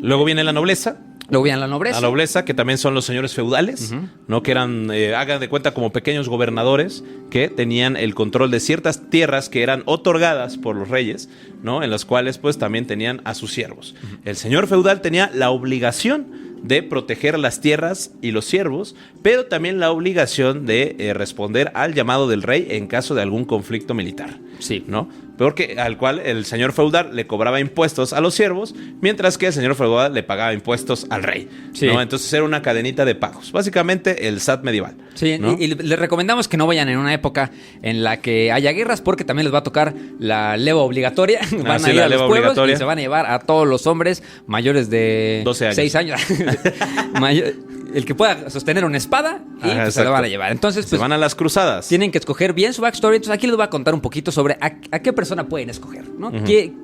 Luego viene la nobleza. Luego viene la nobleza. La nobleza, que también son los señores feudales, ¿no? Que eran, hagan de cuenta, como pequeños gobernadores que tenían el control de ciertas tierras que eran otorgadas por los reyes, ¿no? En las cuales, pues, también tenían a sus siervos. El señor feudal tenía la obligación de proteger las tierras y los siervos, pero también la obligación de responder al llamado del rey en caso de algún conflicto militar. Sí. ¿No? Porque al cual el señor feudal le cobraba impuestos a los siervos, mientras que el señor feudal le pagaba impuestos al rey. Sí. ¿No? Entonces era una cadenita de pagos. Básicamente el SAT medieval. Sí, ¿no? y les recomendamos que no vayan en una época en la que haya guerras porque también les va a tocar la leva obligatoria. Van sí, a ir la a los leva pueblos obligatoria. y se van a llevar a todos los hombres mayores de 12 años. 6 años. El que pueda sostener una espada y Ajá, pues, se lo van a exacto. llevar. Entonces, Se pues van a las cruzadas. tienen que escoger bien su backstory. Entonces aquí les voy a contar un poquito sobre a qué persona pueden escoger, ¿no?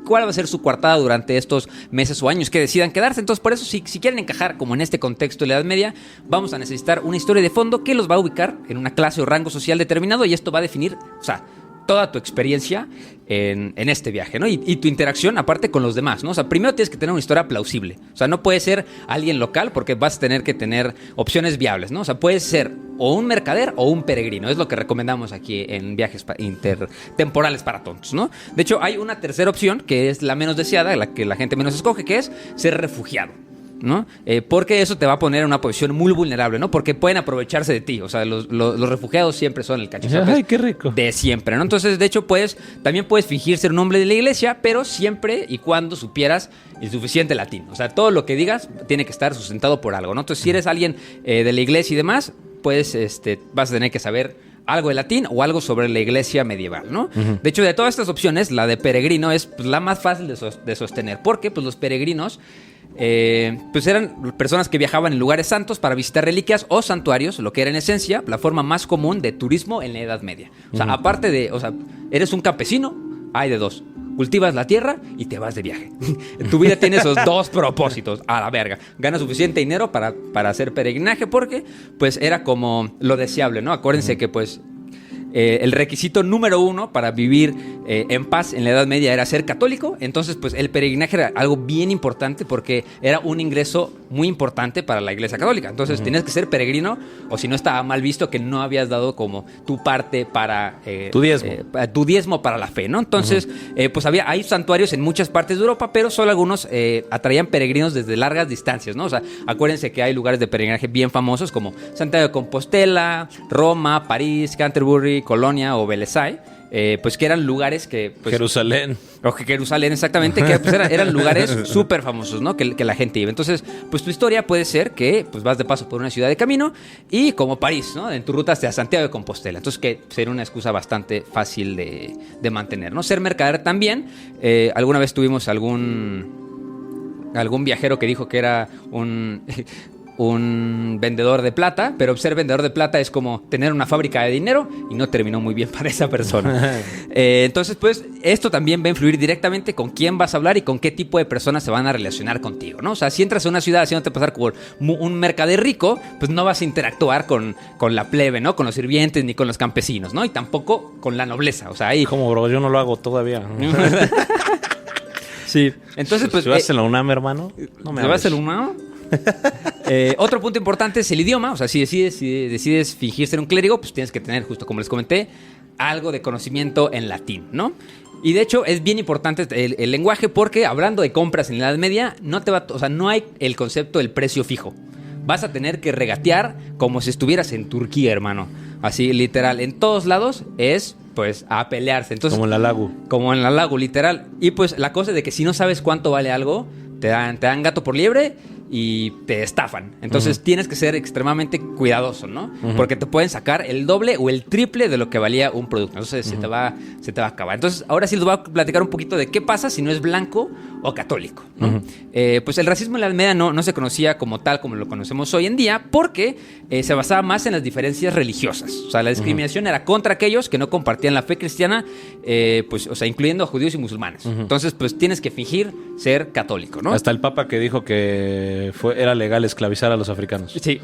¿Cuál va a ser su coartada durante estos meses o años que decidan quedarse? Entonces por eso si quieren encajar como en este contexto de la Edad Media, vamos a necesitar una historia de fondo que los va a ubicar en una clase o rango social determinado y esto va a definir, o sea, toda tu experiencia en este viaje, ¿no? Y tu interacción aparte con los demás, ¿no? O sea, primero tienes que tener una historia plausible. O sea, no puedes ser alguien local porque vas a tener que tener opciones viables, ¿no? O sea, puedes ser o un mercader o un peregrino. Es lo que recomendamos aquí en viajes intertemporales para tontos, ¿no? De hecho, hay una tercera opción que es la menos deseada, la que la gente menos escoge, que es ser refugiado, ¿no? Porque eso te va a poner en una posición muy vulnerable, ¿no? Porque pueden aprovecharse de ti. O sea, los refugiados siempre son el cachizapes. Ay, qué rico. De siempre, ¿no? Entonces, de hecho, también puedes fingir ser un hombre de la iglesia, pero siempre y cuando supieras el suficiente latín. O sea, todo lo que digas tiene que estar sustentado por algo, ¿no? Entonces, si eres alguien de la iglesia y demás, pues vas a tener que saber algo de latín o algo sobre la iglesia medieval, ¿no? De hecho, de todas estas opciones, la de peregrino es pues, la más fácil de sostener, porque pues, los peregrinos pues eran personas que viajaban en lugares santos para visitar reliquias o santuarios, lo que era en esencia la forma más común de turismo en la Edad Media. O sea, aparte de, o sea, eres un campesino, hay de dos. Cultivas la tierra y te vas de viaje. Tu vida tiene esos dos propósitos. A la verga. Ganas suficiente dinero para hacer peregrinaje porque pues era como lo deseable, ¿no? Acuérdense que pues el requisito número 1 para vivir en paz en la Edad Media era ser católico. Entonces pues el peregrinaje era algo bien importante porque era un ingreso muy importante para la Iglesia Católica. Entonces tenías que ser peregrino o si no estaba mal visto que no habías dado como tu parte para tu diezmo. Tu diezmo para la fe, ¿no? Entonces pues hay santuarios en muchas partes de Europa, pero solo algunos atraían peregrinos desde largas distancias, ¿no? O sea, acuérdense que hay lugares de peregrinaje bien famosos como Santiago de Compostela, Roma, París, Canterbury, Colonia o Velezay, pues que eran lugares que... Pues, Jerusalén. O que Jerusalén, exactamente, que pues, eran lugares súper famosos, ¿no? Que la gente iba. Entonces, pues tu historia puede ser que pues vas de paso por una ciudad de camino y como París, ¿no? En tu ruta hasta Santiago de Compostela. Entonces, que sería una excusa bastante fácil de mantener, ¿no? Ser mercader también. Alguna vez tuvimos algún viajero que dijo que era un vendedor de plata, pero ser vendedor de plata es como tener una fábrica de dinero y no terminó muy bien para esa persona. Entonces, pues, esto también va a influir directamente con quién vas a hablar y con qué tipo de personas se van a relacionar contigo, ¿no? O sea, si entras a una ciudad haciéndote pasar por un mercader rico, pues no vas a interactuar con la plebe, ¿no? Con los sirvientes ni con los campesinos, ¿no? Y tampoco con la nobleza, o sea, ahí... Como, bro, yo no lo hago todavía. Sí. Entonces, pues... Si vas en la UNAM, hermano, no me vas en la UNAM... otro punto importante es el idioma. O sea, si decides fingir ser un clérigo, pues tienes que tener, justo como les comenté, algo de conocimiento en latín, ¿no? Y de hecho es bien importante el lenguaje porque hablando de compras en la Edad Media, no hay el concepto del precio fijo. Vas a tener que regatear como si estuvieras en Turquía, hermano. Así, literal, en todos lados es... pues a pelearse. Entonces, como en la Lago. Como en la Lago, literal. Y pues la cosa es de que si no sabes cuánto vale algo, te dan gato por liebre y te estafan. Entonces tienes que ser extremadamente cuidadoso, ¿no? Porque te pueden sacar el doble o el triple de lo que valía un producto. Entonces se te va a acabar. Entonces ahora sí les voy a platicar un poquito de qué pasa si no es blanco o católico, ¿no? Pues el racismo en la Edad Media no se conocía como tal como lo conocemos hoy en día porque se basaba más en las diferencias religiosas. O sea, la discriminación era contra aquellos que no compartían la fe cristiana, pues, o sea, incluyendo a judíos y musulmanes. Entonces, pues tienes que fingir ser católico, ¿no? Hasta el Papa que dijo que era legal esclavizar a los africanos. Sí,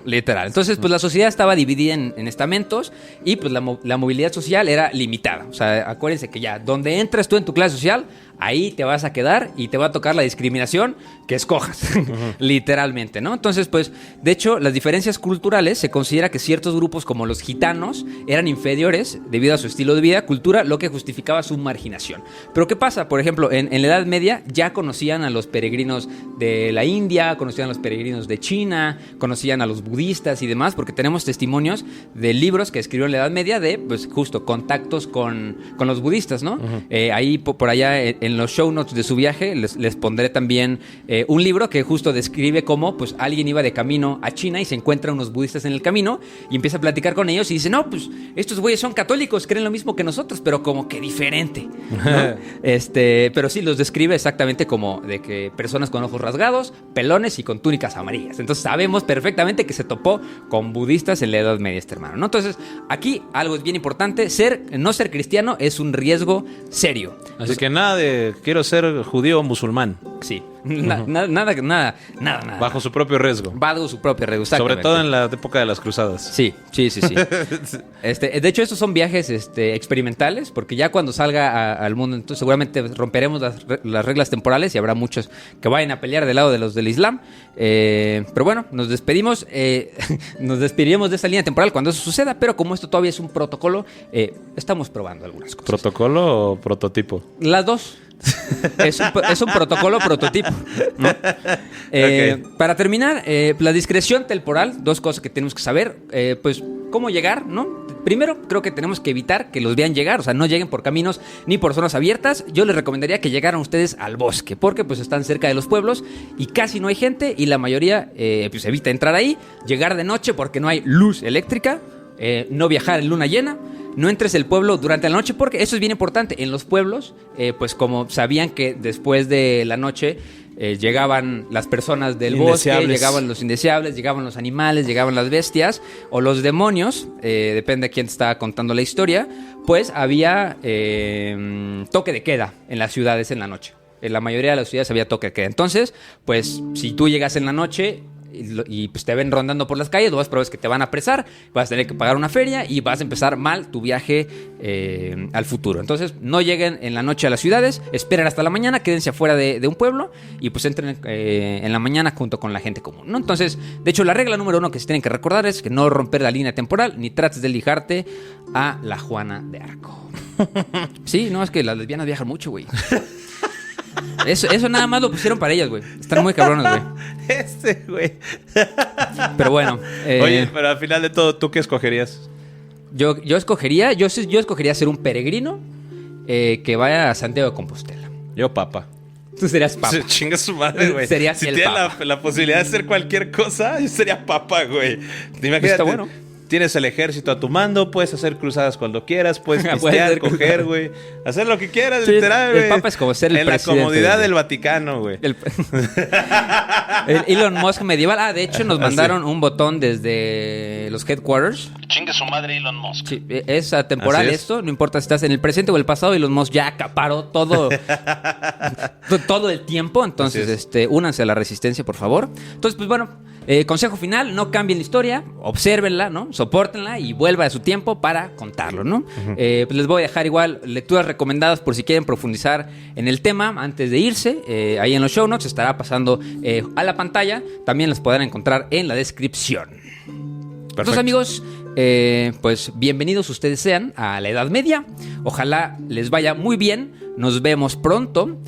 literal. Entonces, pues la sociedad estaba dividida en estamentos y pues la movilidad social era limitada. O sea, acuérdense que ya, donde entras tú en tu clase social, ahí te vas a quedar y te va a tocar la discriminación que escojas, literalmente, ¿no? Entonces, pues, de hecho, las diferencias culturales se considera que ciertos grupos como los gitanos eran inferiores debido a su estilo de vida, cultura, lo que justificaba su marginación. Pero ¿qué pasa? Por ejemplo, en la Edad Media ya conocían a los peregrinos de la India, conocían a los peregrinos de China, conocían a los budistas y demás, porque tenemos testimonios de libros que escribió en la Edad Media de, pues, justo contactos con los budistas, ¿no? Ahí, por allá, en los show notes de su viaje les pondré también un libro que justo describe cómo pues alguien iba de camino a China y se encuentra unos budistas en el camino y empieza a platicar con ellos y dice, no, pues estos güeyes son católicos, creen lo mismo que nosotros, pero como que diferente, ¿no? Pero sí, los describe exactamente como de que personas con ojos rasgados, pelones y con túnicas amarillas. Entonces sabemos perfectamente que se topó con budistas en la Edad Media, este hermano, ¿no? Entonces aquí algo es bien importante, no ser cristiano es un riesgo serio. Así que nada de quiero ser judío o musulmán. Sí. Nada. Bajo su propio riesgo. Bajo su propio riesgo, sobre todo en la época de las cruzadas. Sí. De hecho, estos son viajes experimentales, porque ya cuando salga al mundo, entonces seguramente romperemos las reglas temporales y habrá muchos que vayan a pelear del lado de los del Islam. Pero bueno, nos despedimos. Nos despediremos de esta línea temporal cuando eso suceda, pero como esto todavía es un protocolo, estamos probando algunas cosas. ¿Protocolo o prototipo? Las dos. Es un protocolo prototipo, ¿no? Para terminar, la discreción temporal, dos cosas que tenemos que saber, pues cómo llegar, ¿no? Primero, creo que tenemos que evitar que los vean llegar, o sea, no lleguen por caminos ni por zonas abiertas. Yo les recomendaría que llegaran ustedes al bosque, porque pues están cerca de los pueblos y casi no hay gente y la mayoría pues evita entrar ahí, llegar de noche porque no hay luz eléctrica. no viajar en luna llena, no entres el pueblo durante la noche, porque eso es bien importante. En los pueblos, pues como sabían que después de la noche llegaban las personas del bosque, llegaban los indeseables, llegaban los animales, llegaban las bestias o los demonios, depende de quién te está contando la historia, pues había toque de queda en las ciudades en la noche. En la mayoría de las ciudades había toque de queda. Entonces, pues si tú llegas en la noche y pues te ven rondando por las calles, lo más probable es que te van a apresar, vas a tener que pagar una feria y vas a empezar mal tu viaje al futuro. Entonces no lleguen en la noche a las ciudades, esperen hasta la mañana, quédense afuera de un pueblo y pues entren en la mañana junto con la gente común, ¿no? Entonces, de hecho, la regla número 1 que se tienen que recordar es que no romper la línea temporal ni trates de ligarte a la Juana de Arco. Sí, no, es que las lesbianas viajan mucho, güey. Eso nada más lo pusieron para ellas, güey. Están muy cabrones, güey. Güey. Pero bueno. Oye, pero al final de todo, ¿tú qué escogerías? Yo escogería ser un peregrino que vaya a Santiago de Compostela. Yo, papa. Tú serías papa. Chinga su madre, güey. Serías si el tienes papa. la posibilidad de hacer cualquier cosa, yo sería papa, güey. Imagínate, Está bueno. Tienes el ejército a tu mando, puedes hacer cruzadas cuando quieras, puedes pistear, coger, güey. Hacer lo que quieras, sí, literal, güey. El papa es como ser el presidente. En la comodidad del Vaticano, güey. El Elon Musk medieval. De hecho, nos mandaron un botón desde los headquarters. Chingue su madre Elon Musk. Sí, es atemporal esto. No importa si estás en el presente o el pasado. Elon Musk ya acaparó todo el tiempo. Entonces, únanse a la resistencia, por favor. Entonces, pues bueno, consejo final, no cambien la historia, obsérvenla, ¿no? Sopórtenla y vuelva a su tiempo para contarlo, ¿no? Pues les voy a dejar igual lecturas recomendadas por si quieren profundizar en el tema antes de irse. Ahí en los show notes estará pasando a la pantalla. También las podrán encontrar en la descripción. Perfecto. Entonces, amigos, pues bienvenidos ustedes sean a la Edad Media. Ojalá les vaya muy bien. Nos vemos pronto.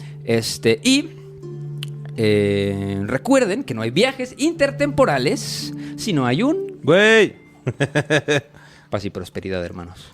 Recuerden que no hay viajes intertemporales, sino hay un... Güey. Paz y prosperidad, hermanos.